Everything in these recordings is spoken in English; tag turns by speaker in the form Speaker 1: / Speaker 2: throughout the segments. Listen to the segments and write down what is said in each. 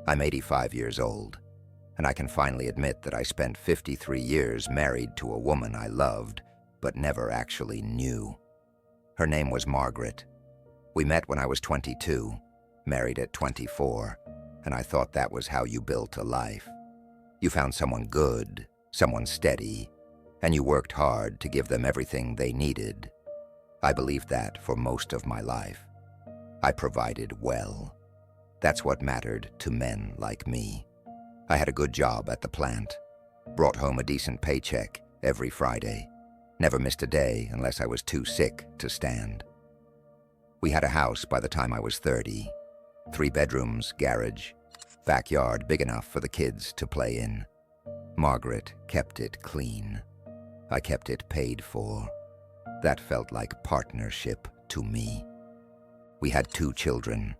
Speaker 1: I'm 85 years old, and I can finally admit that I spent 53 years married to a woman I loved, but never actually knew. Her name was Margaret. We met when I was 22, married at 24, and I thought that was how you built a life. You found someone good, someone steady, and you worked hard to give them everything they needed. I believed that for most of my life. I provided well. That's what mattered to men like me. I had a good job at the plant, brought home a decent paycheck every Friday, never missed a day unless I was too sick to stand. We had a house by the time I was 30, 3 bedrooms, garage, backyard big enough for the kids to play in. Margaret kept it clean. I kept it paid for. That felt like partnership to me. We had 2 children,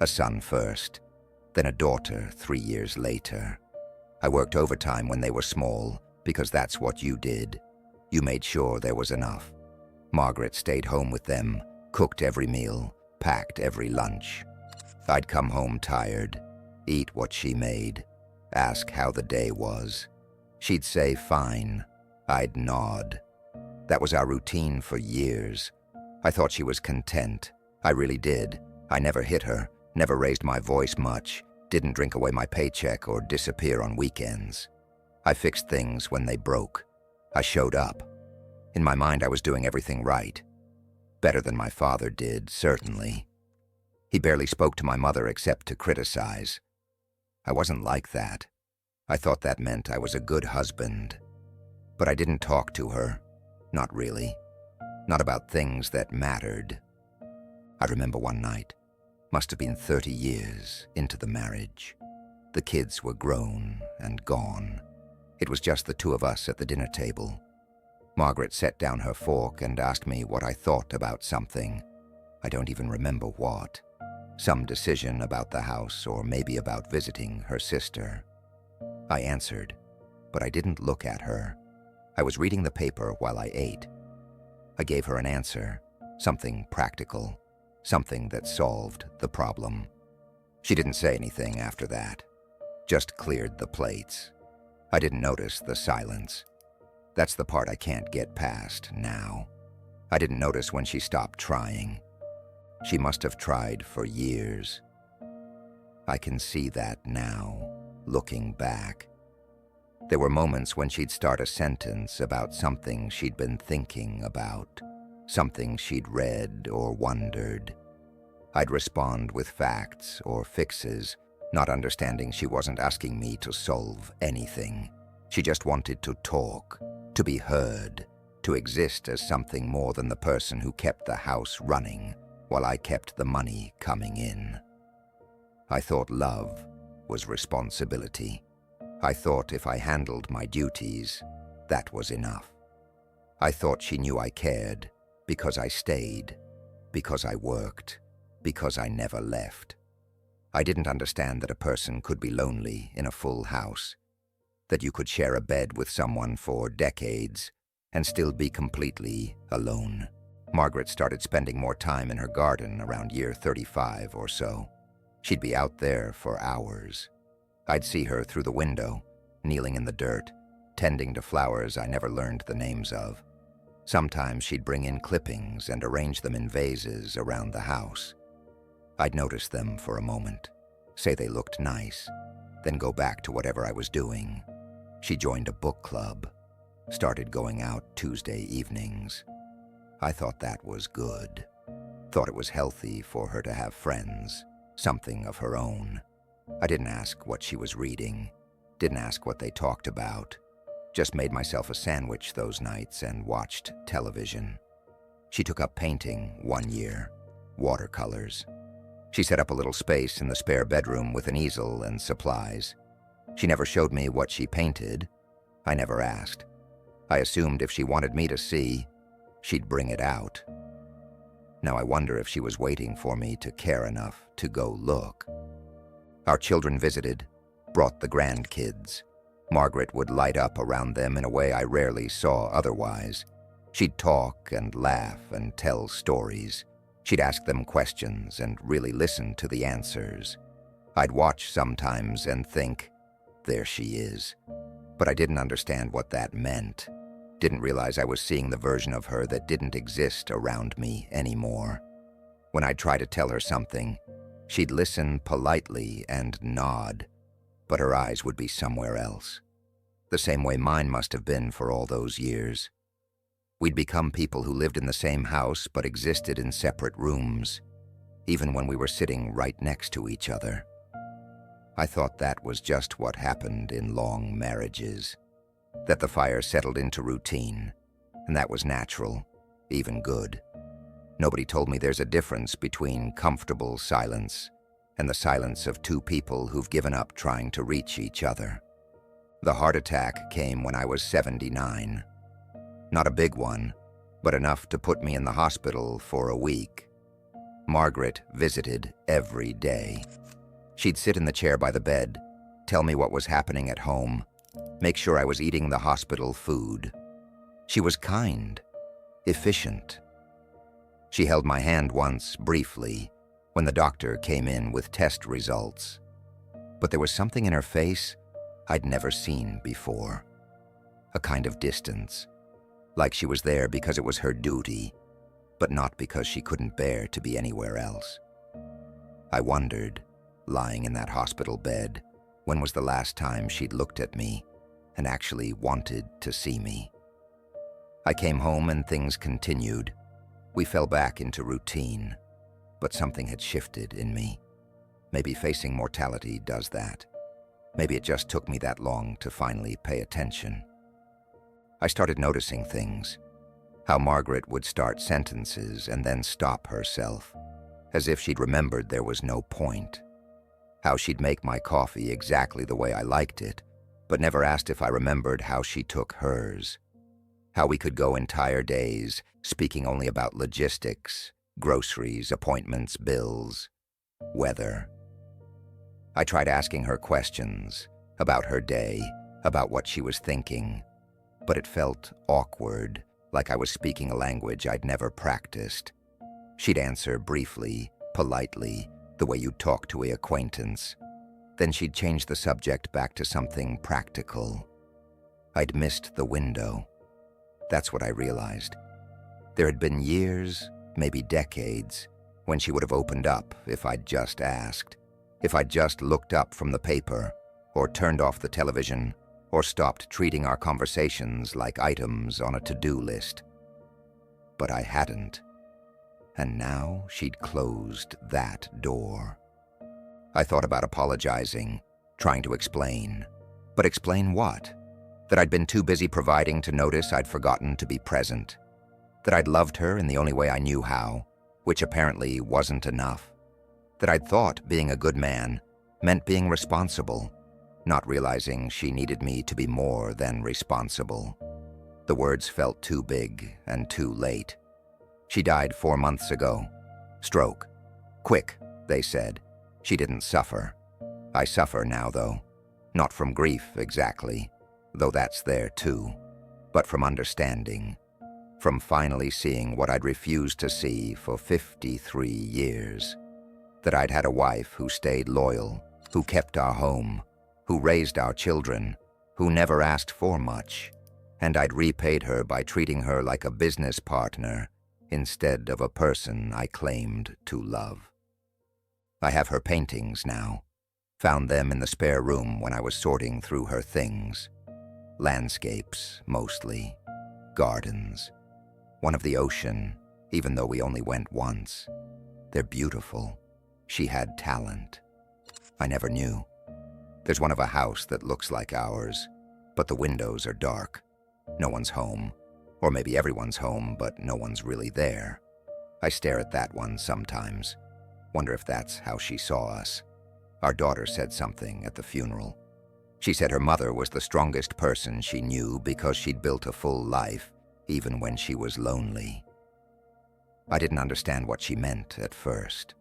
Speaker 1: a son first, then a daughter 3 years later. I worked overtime when they were small because that's what you did. You made sure there was enough. Margaret stayed home with them, cooked every meal, packed every lunch. I'd come home tired, eat what she made, ask how the day was. She'd say, "Fine." I'd nod. That was our routine for years. I thought she was content. I really did. I never hit her, never raised my voice much, didn't drink away my paycheck or disappear on weekends. I fixed things when they broke. I showed up. In my mind, I was doing everything right. Better than my father did, certainly. He barely spoke to my mother except to criticize. I wasn't like that. I thought that meant I was a good husband. But I didn't talk to her. Not really. Not about things that mattered. I remember one night, must have been 30 years into the marriage. The kids were grown and gone. It was just the 2 of us at the dinner table. Margaret set down her fork and asked me what I thought about something. I don't even remember what. Some decision about the house or maybe about visiting her sister. I answered, but I didn't look at her. I was reading the paper while I ate. I gave her an answer, something practical, something that solved the problem. She didn't say anything after that, just cleared the plates. I didn't notice the silence. That's the part I can't get past now. I didn't notice when she stopped trying. She must have tried for years. I can see that now, looking back. There were moments when she'd start a sentence about something she'd been thinking about, something she'd read or wondered. I'd respond with facts or fixes, not understanding she wasn't asking me to solve anything. She just wanted to talk, to be heard, to exist as something more than the person who kept the house running while I kept the money coming in. I thought love was responsibility. I thought if I handled my duties, that was enough. I thought she knew I cared because I stayed, because I worked, because I never left. I didn't understand that a person could be lonely in a full house, that you could share a bed with someone for decades and still be completely alone. Margaret started spending more time in her garden around year 35 or so. She'd be out there for hours. I'd see her through the window, kneeling in the dirt, tending to flowers I never learned the names of. Sometimes she'd bring in clippings and arrange them in vases around the house. I'd notice them for a moment, say they looked nice, then go back to whatever I was doing. She joined a book club, started going out Tuesday evenings. I thought that was good. Thought it was healthy for her to have friends, something of her own. I didn't ask what she was reading, didn't ask what they talked about, just made myself a sandwich those nights and watched television. She took up painting one year, watercolors. She set up a little space in the spare bedroom with an easel and supplies. She never showed me what she painted. I never asked. I assumed if she wanted me to see, she'd bring it out. Now I wonder if she was waiting for me to care enough to go look. Our children visited, brought the grandkids. Margaret would light up around them in a way I rarely saw otherwise. She'd talk and laugh and tell stories. She'd ask them questions and really listen to the answers. I'd watch sometimes and think, there she is. But I didn't understand what that meant. Didn't realize I was seeing the version of her that didn't exist around me anymore. When I'd try to tell her something, she'd listen politely and nod, but her eyes would be somewhere else. The same way mine must have been for all those years. We'd become people who lived in the same house but existed in separate rooms, even when we were sitting right next to each other. I thought that was just what happened in long marriages, that the fire settled into routine, and that was natural, even good. Nobody told me there's a difference between comfortable silence and the silence of two people who've given up trying to reach each other. The heart attack came when I was 79. Not a big one, but enough to put me in the hospital for a week. Margaret visited every day. She'd sit in the chair by the bed, tell me what was happening at home, make sure I was eating the hospital food. She was kind, efficient. She held my hand once, briefly, when the doctor came in with test results. But there was something in her face I'd never seen before. A kind of distance, like she was there because it was her duty, but not because she couldn't bear to be anywhere else. I wondered, lying in that hospital bed, when was the last time she'd looked at me and actually wanted to see me. I came home and things continued. We fell back into routine, but something had shifted in me. Maybe facing mortality does that. Maybe it just took me that long to finally pay attention. I started noticing things. How Margaret would start sentences and then stop herself, as if she'd remembered there was no point. How she'd make my coffee exactly the way I liked it, but never asked if I remembered how she took hers. How we could go entire days speaking only about logistics, groceries, appointments, bills, weather. I tried asking her questions about her day, about what she was thinking, but it felt awkward, like I was speaking a language I'd never practiced. She'd answer briefly, politely, the way you'd talk to an acquaintance. Then she'd change the subject back to something practical. I'd missed the window. That's what I realized. There had been years, maybe decades, when she would have opened up if I'd just asked, if I'd just looked up from the paper, or turned off the television, or stopped treating our conversations like items on a to-do list. But I hadn't. And now she'd closed that door. I thought about apologizing, trying to explain. But explain what? That I'd been too busy providing to notice I'd forgotten to be present. That I'd loved her in the only way I knew how, which apparently wasn't enough. That I'd thought being a good man meant being responsible, not realizing she needed me to be more than responsible. The words felt too big and too late. She died 4 months ago. Stroke. Quick, they said. She didn't suffer. I suffer now, though. Not from grief, exactly, though that's there too, but from understanding. From finally seeing what I'd refused to see for 53 years. That I'd had a wife who stayed loyal, who kept our home, who raised our children, who never asked for much, and I'd repaid her by treating her like a business partner instead of a person I claimed to love. I have her paintings now. Found them in the spare room when I was sorting through her things. Landscapes, mostly. Gardens. One of the ocean, even though we only went once. They're beautiful. She had talent. I never knew. There's one of a house that looks like ours, but the windows are dark. No one's home. Or maybe everyone's home, but no one's really there. I stare at that one sometimes. Wonder if that's how she saw us. Our daughter said something at the funeral. She said her mother was the strongest person she knew because she'd built a full life, even when she was lonely. I didn't understand what she meant at first.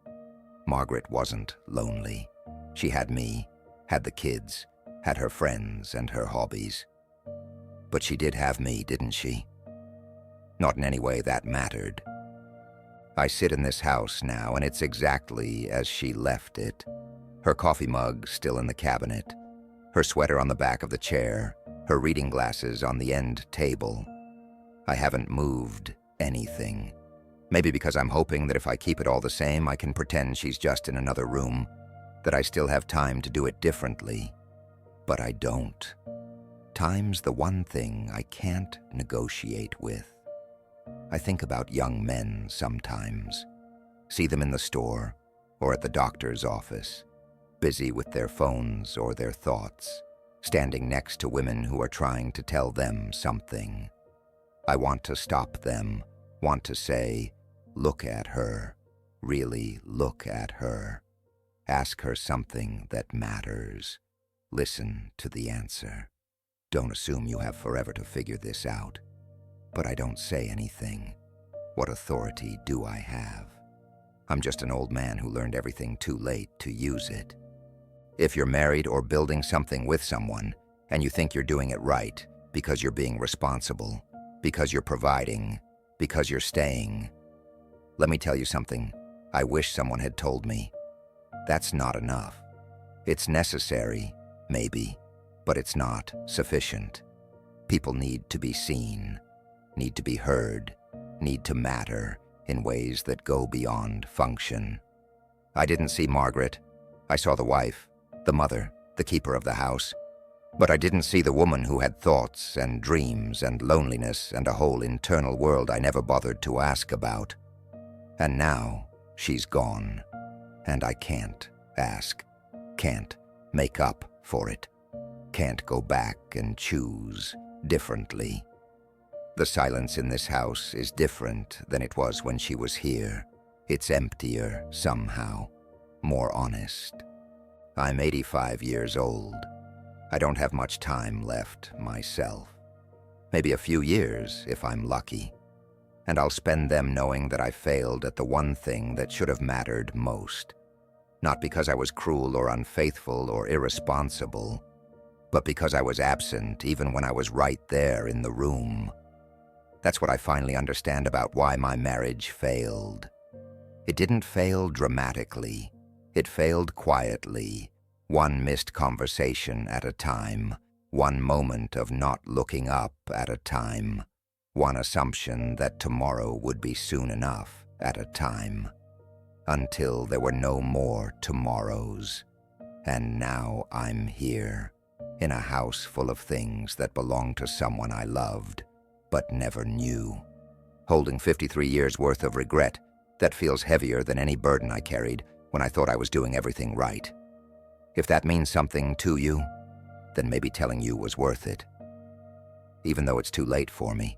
Speaker 1: Margaret wasn't lonely. She had me, had the kids, had her friends and her hobbies. But she did have me, didn't she? Not in any way that mattered. I sit in this house now, and it's exactly as she left it. Her coffee mug still in the cabinet, her sweater on the back of the chair, her reading glasses on the end table. I haven't moved anything. Maybe because I'm hoping that if I keep it all the same, I can pretend she's just in another room, that I still have time to do it differently. But I don't. Time's the one thing I can't negotiate with. I think about young men sometimes. See them in the store or at the doctor's office, busy with their phones or their thoughts, standing next to women who are trying to tell them something. I want to stop them, want to say, look at her, really look at her. Ask her something that matters. Listen to the answer. Don't assume you have forever to figure this out. But I don't say anything. What authority do I have? I'm just an old man who learned everything too late to use it. If you're married or building something with someone, and you think you're doing it right because you're being responsible, because you're providing, because you're staying, let me tell you something I wish someone had told me. That's not enough. It's necessary, maybe, but it's not sufficient. People need to be seen, need to be heard, need to matter in ways that go beyond function. I didn't see Margaret. I saw the wife, the mother, the keeper of the house. But I didn't see the woman who had thoughts and dreams and loneliness and a whole internal world I never bothered to ask about. And now she's gone, and I can't ask, can't make up for it, can't go back and choose differently. The silence in this house is different than it was when she was here. It's emptier somehow, more honest. I'm 85 years old. I don't have much time left myself. Maybe a few years if I'm lucky. And I'll spend them knowing that I failed at the one thing that should have mattered most. Not because I was cruel or unfaithful or irresponsible, but because I was absent even when I was right there in the room. That's what I finally understand about why my marriage failed. It didn't fail dramatically. It failed quietly, one missed conversation at a time, one moment of not looking up at a time, one assumption that tomorrow would be soon enough at a time, until there were no more tomorrows. And now I'm here, in a house full of things that belong to someone I loved, but never knew, holding 53 years' worth of regret that feels heavier than any burden I carried when I thought I was doing everything right. If that means something to you, then maybe telling you was worth it. Even though it's too late for me.